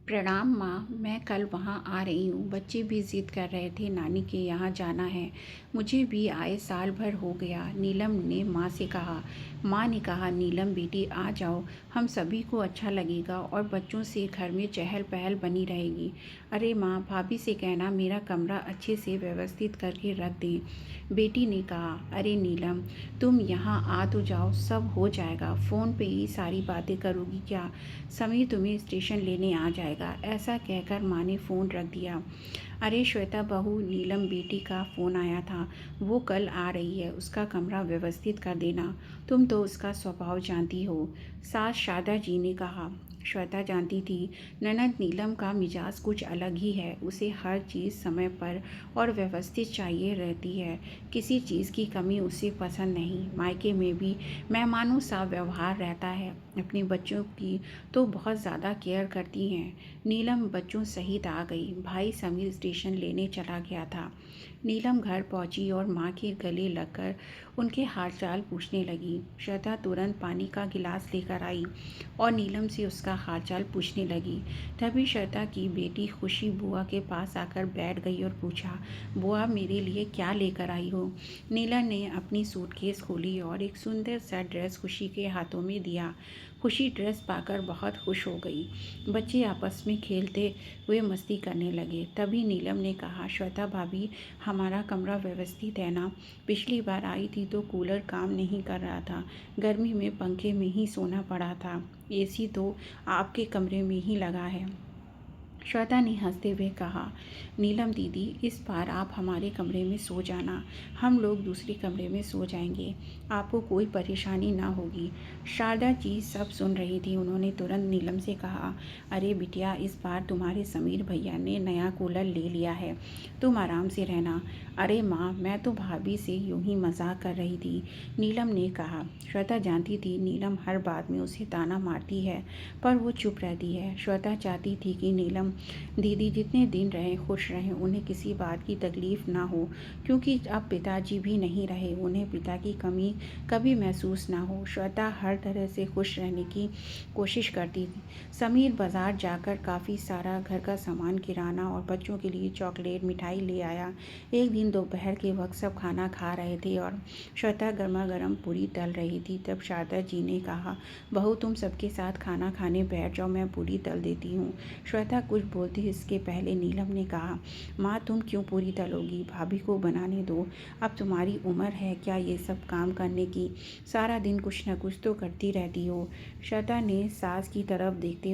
प्रणाम माँ। मैं कल वहाँ आ रही हूँ। बच्चे भी जिद कर रहे थे नानी के यहाँ जाना है। मुझे भी आए साल भर हो गया। नीलम ने माँ से कहा। माँ ने कहा, नीलम बेटी आ जाओ, हम सभी को अच्छा लगेगा और बच्चों से घर में चहल पहल बनी रहेगी। अरे माँ, भाभी से कहना मेरा कमरा अच्छे से व्यवस्थित करके रख दें। बेटी ने कहा, अरे नीलम, तुम यहाँ आ तो जाओ, सब हो जाएगा। फ़ोन पे ही सारी बातें करोगी क्या? समीर तुम्हें स्टेशन लेने आ जाएगा। ऐसा कहकर माँ ने फ़ोन रख दिया। अरे श्वेता बहू, नीलम बेटी का फ़ोन आया था। वो कल आ रही है, उसका कमरा व्यवस्थित कर देना। तुम तो उसका स्वभाव जानती हो। सास शारदा जी ने कहा। श्वेता जानती थी ननद नीलम का मिजाज कुछ अलग ही है। उसे हर चीज़ समय पर और व्यवस्थित चाहिए रहती है। किसी चीज़ की कमी उसे पसंद नहीं। मायके में भी मेहमानों सा व्यवहार रहता है। अपने बच्चों की तो बहुत ज़्यादा केयर करती हैं। नीलम बच्चों सहित आ गई। भाई समीर स्टेशन लेने चला गया था। नीलम घर पहुंची और माँ के गले लगकर उनके हालचाल पूछने लगी। श्वेता तुरंत पानी का गिलास लेकर आई और नीलम से उसका हालचाल पूछने लगी। तभी श्वेता की बेटी खुशी बुआ के पास आकर बैठ गई और पूछा, बुआ मेरे लिए क्या लेकर आई हो? नीलम ने अपनी सूटकेस खोली और एक सुंदर सा ड्रेस खुशी के हाथों में दिया। खुशी ड्रेस पाकर बहुत खुश हो गई। बच्चे आपस में खेलते हुए मस्ती करने लगे। तभी नीलम ने कहा, श्वेता भाभी, हमारा कमरा व्यवस्थित है ना? पिछली बार आई थी तो कूलर काम नहीं कर रहा था। गर्मी में पंखे में ही सोना पड़ा था। एसी तो आपके कमरे में ही लगा है। श्वेता ने हंसते हुए कहा, नीलम दीदी, इस बार आप हमारे कमरे में सो जाना। हम लोग दूसरे कमरे में सो जाएंगे। आपको कोई परेशानी ना होगी। शारदा जी सब सुन रही थी। उन्होंने तुरंत नीलम से कहा, अरे बिटिया, इस बार तुम्हारे समीर भैया ने नया कूलर ले लिया है। तुम आराम से रहना। अरे माँ, मैं तो भाभी से यूं ही मजाक कर रही थी, नीलम ने कहा। श्वेता जानती थी नीलम हर बात में उसे ताना मारती है, पर वो चुप रहती है। श्वेता चाहती थी कि नीलम दीदी जितने दिन रहे खुश रहें, उन्हें किसी बात की तकलीफ ना हो, क्योंकि अब पिताजी भी नहीं रहे। उन्हें पिता की कमी कभी महसूस ना हो। श्वेता हर तरह से खुश रहने की कोशिश करती थी। समीर बाजार जाकर काफ़ी सारा घर का सामान, किराना और बच्चों के लिए चॉकलेट मिठाई ले आया। एक दिन दोपहर के वक्त सब खाना खा रहे थे और श्वेता गर्मा गर्म पूरी तल रही थी। तब शारदा जी ने कहा, बहू तुम सबके साथ खाना खाने बैठ जाओ, मैं पूरी तल देती हूँ। श्वेता कुछ बोलती इसके पहले नीलम ने कहा, माँ तुम क्यों पूरी तलोगी? भाभी को बनाने दो। अब तुम्हारी उम्र है क्या ये सब काम करने की? सारा दिन कुछ न कुछ तो करती रहती हो। श्वेता ने सास की तरफ देखते